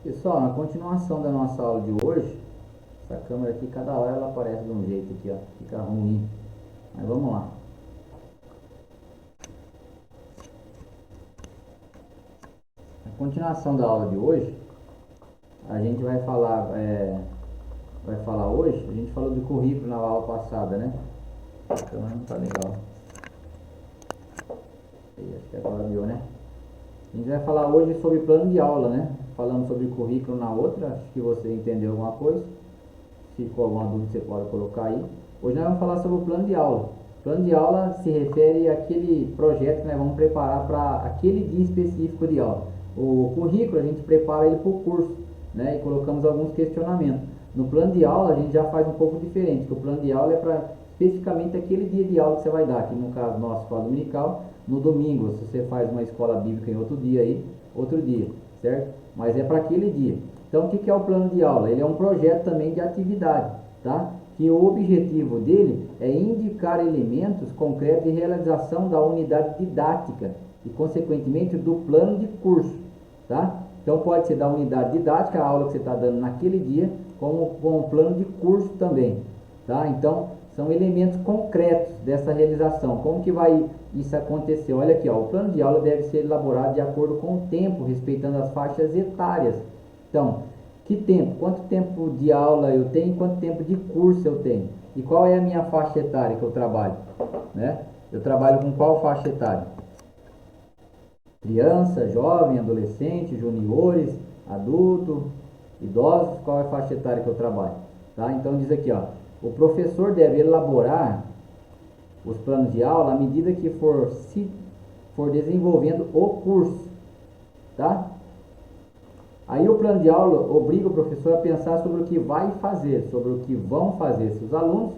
Pessoal, na continuação da nossa aula de hoje, essa câmera aqui, cada hora ela aparece de um jeito aqui, ó, fica ruim. Mas vamos lá. Na continuação da aula de hoje, a gente vai falar, hoje, a gente falou do currículo na aula passada, né? A câmera não tá legal. Acho que agora deu, né? A gente vai falar hoje sobre plano de aula, né? Falando sobre currículo na outra, acho que você entendeu alguma coisa. Se ficou alguma dúvida, você pode colocar aí. Hoje nós vamos falar sobre o plano de aula. O plano de aula se refere àquele projeto que nós vamos preparar para aquele dia específico de aula. O currículo a gente prepara ele para o curso, né? E colocamos alguns questionamentos. No plano de aula a gente já faz um pouco diferente, porque o plano de aula é para especificamente aquele dia de aula que você vai dar, aqui no caso nosso, escola dominical, no domingo. Se você faz uma escola bíblica em outro dia aí, outro dia, certo? Mas é para aquele dia. Então, o que é o plano de aula? Ele é um projeto também de atividade, tá? Que o objetivo dele é indicar elementos concretos de realização da unidade didática e, consequentemente, do plano de curso, tá? Então, pode ser da unidade didática, a aula que você está dando naquele dia, como com o plano de curso também, tá? Então, são elementos concretos dessa realização. Como que vai isso acontecer? Olha aqui, ó, o plano de aula deve ser elaborado de acordo com o tempo, respeitando as faixas etárias. Então, que tempo? Quanto tempo de aula eu tenho? Quanto tempo de curso eu tenho? E qual é a minha faixa etária que eu trabalho? Né? Eu trabalho com qual faixa etária? Criança, jovem, adolescente, juniores, adulto, idosos, qual é a faixa etária que eu trabalho? Tá? Então diz aqui, ó, o professor deve elaborar os planos de aula à medida que for desenvolvendo o curso, tá? Aí o plano de aula obriga o professor a pensar sobre o que vai fazer, sobre o que vão fazer seus alunos,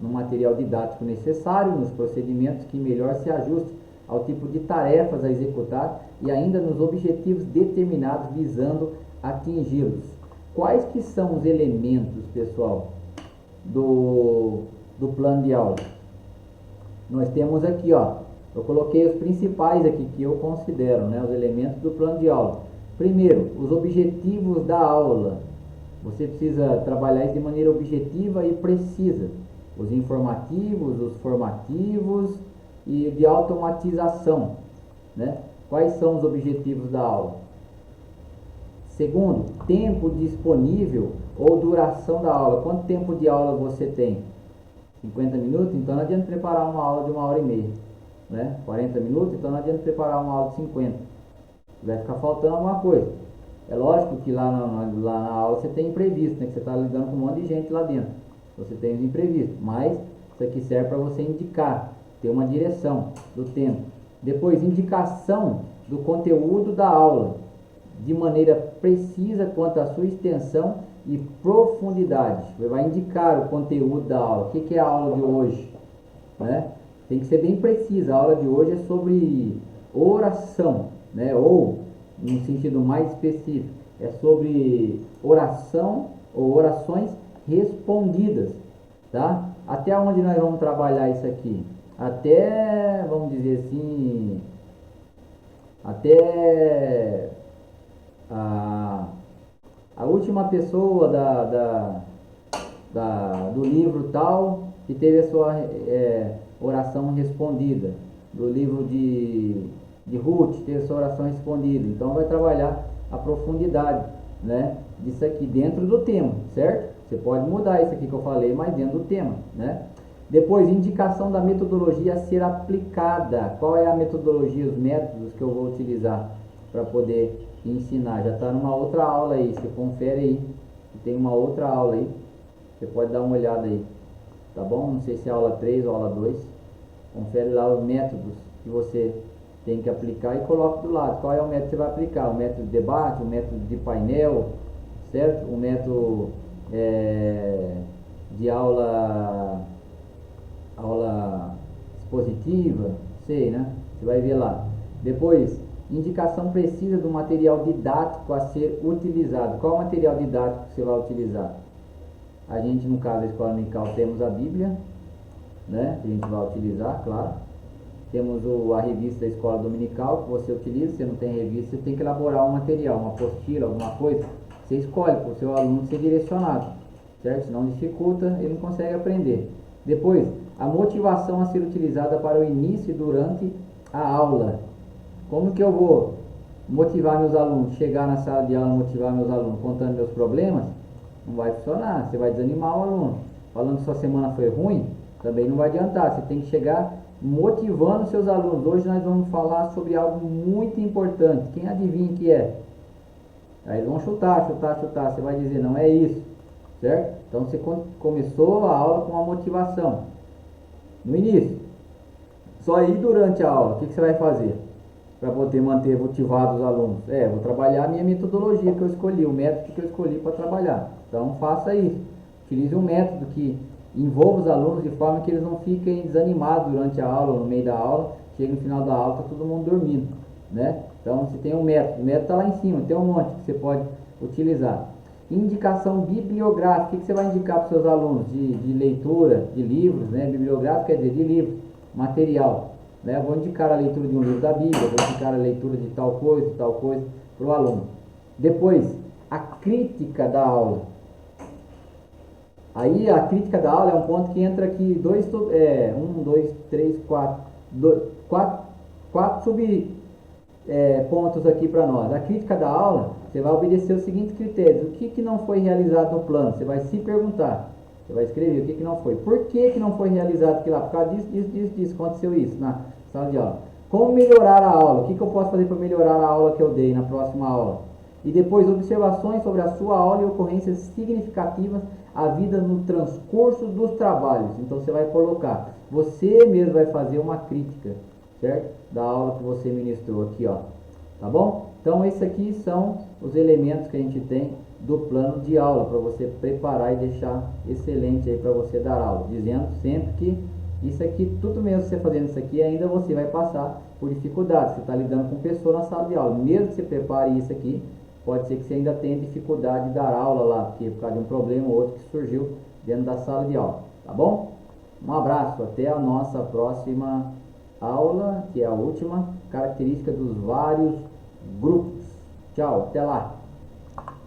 no material didático necessário, nos procedimentos que melhor se ajustem ao tipo de tarefas a executar e ainda nos objetivos determinados visando atingi-los. Quais que são os elementos, pessoal, do plano de aula? Nós temos aqui, ó, eu coloquei os principais aqui que eu considero, né, os elementos do plano de aula. Primeiro, os objetivos da aula. Você precisa trabalhar isso de maneira objetiva e precisa. Os informativos, os formativos e de automatização, né? Quais são os objetivos da aula? Segundo, tempo disponível ou duração da aula. Quanto tempo de aula você tem? 50 minutos? Então não adianta preparar uma aula de 1h30, né? 40 minutos? Então não adianta preparar uma aula de 50. Vai ficar faltando alguma coisa. É lógico que lá na aula você tem imprevisto, né? Que você está lidando com um monte de gente lá dentro. Você tem os imprevistos, mas isso aqui serve para você indicar, ter uma direção do tempo. Depois, indicação do conteúdo da aula, de maneira precisa quanto à sua extensão e profundidade. Você vai indicar o conteúdo da aula. O que é a aula de hoje? Né? Tem que ser bem precisa. A aula de hoje é sobre oração, né? Ou, num sentido mais específico, é sobre oração ou orações respondidas, tá? Até onde nós vamos trabalhar isso aqui? Até, vamos dizer assim, até a última pessoa do livro tal que teve a sua oração respondida, do livro de Ruth teve a sua oração respondida. Então vai trabalhar a profundidade, né, disso aqui dentro do tema, certo? Você pode mudar isso aqui que eu falei, mas dentro do tema, né? Depois, indicação da metodologia a ser aplicada. Qual é a metodologia, os métodos que eu vou utilizar para poder ensinar? Já está numa outra aula aí, você confere aí, tem uma outra aula aí, você pode dar uma olhada aí, tá bom? Não sei se é aula 3 ou aula 2, confere lá os métodos que você tem que aplicar e coloca do lado. Qual é o método que você vai aplicar? O método de debate, o método de painel, certo? O método de aula expositiva, sei, né? Você vai ver lá. Depois, indicação precisa do material didático a ser utilizado. Qual o material didático que você vai utilizar? A gente, no caso da escola dominical, temos a Bíblia, né? Que a gente vai utilizar, claro. temos a revista da escola dominical que você utiliza. Se não tem revista, você tem que elaborar um material, uma apostila, alguma coisa. Você escolhe para o seu aluno ser direcionado, certo? Senão dificulta, ele não consegue aprender. Depois, a motivação a ser utilizada para o início e durante a aula. Como que eu vou motivar meus alunos? Chegar na sala de aula e motivar meus alunos contando meus problemas? Não vai funcionar, você vai desanimar o aluno. Falando que sua semana foi ruim, também não vai adiantar. Você tem que chegar motivando seus alunos. Hoje nós vamos falar sobre algo muito importante. Quem adivinha que é? Aí eles vão chutar. Você vai dizer, não é isso, certo? Então você começou a aula com uma motivação no início. Só aí durante a aula, o que você vai fazer para poder manter motivados os alunos? Vou trabalhar a minha metodologia que eu escolhi, o método que eu escolhi para trabalhar. Então faça isso. Utilize um método que envolva os alunos de forma que eles não fiquem desanimados durante a aula ou no meio da aula. Chega no final da aula, está todo mundo dormindo, né? Então você tem um método, o método está lá em cima, tem um monte que você pode utilizar. Indicação bibliográfica, o que você vai indicar para os seus alunos? De leitura, de livros, né? Bibliográfico quer dizer de livros, material, né? Eu vou indicar a leitura de um livro da Bíblia, vou indicar a leitura de tal coisa para o aluno. Depois, a crítica da aula. Aí a crítica da aula é um ponto que entra aqui, quatro pontos aqui para nós. A crítica da aula, você vai obedecer os seguintes critérios. O que não foi realizado no plano? Você vai se perguntar. Você vai escrever o que não foi. Por que não foi realizado aquilo lá? Por causa disso, aconteceu isso na sala de aula. Como melhorar a aula? O que eu posso fazer para melhorar a aula que eu dei na próxima aula? E depois, observações sobre a sua aula e ocorrências significativas à vida no transcurso dos trabalhos. Então você vai colocar, você mesmo vai fazer uma crítica, certo? Da aula que você ministrou aqui, ó. Tá bom? Então esses aqui são os elementos que a gente tem do plano de aula, para você preparar e deixar excelente aí para você dar aula. Dizendo sempre que isso aqui, tudo mesmo você fazendo isso aqui, ainda você vai passar por dificuldades. Você está lidando com pessoa na sala de aula. Mesmo que você prepare isso aqui, pode ser que você ainda tenha dificuldade de dar aula lá, porque por causa de um problema ou outro que surgiu dentro da sala de aula. Tá bom? Um abraço, até a nossa próxima aula, que é a última, característica dos vários grupos. Tchau, até lá!